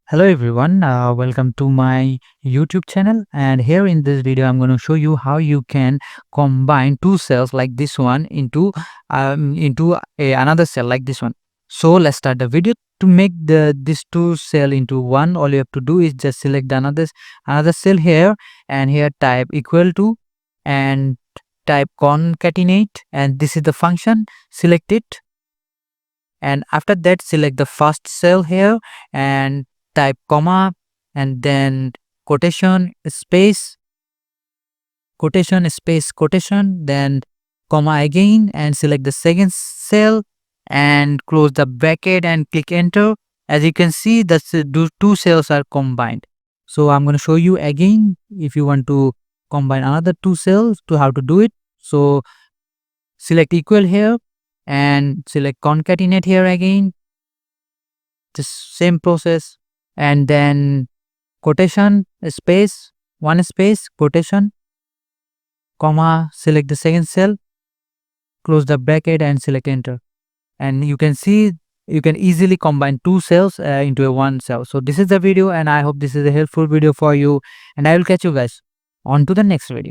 Hello everyone, welcome to my YouTube channel, and here in this video I'm going to show you how you can combine two cells like this one into another cell like this one. So let's start the video. To make this two cell into one, all you have to do is just select another cell here, and here type equal to and type concatenate, and this is the function. Select it, and after that select the first cell here and type comma and then quotation space quotation, then comma again, and select the second cell and close the bracket and click enter. As you can see, the two cells are combined. So I'm going to show you again if you want to combine another two cells to how to do it. So select equal here and select concatenate here again, the same process, and then quotation space one space quotation comma, select the second cell, close the bracket and select enter, and you can see you can easily combine two cells into a one cell. So this is the video, and I hope this is a helpful video for you, and I will catch you guys on to the next video.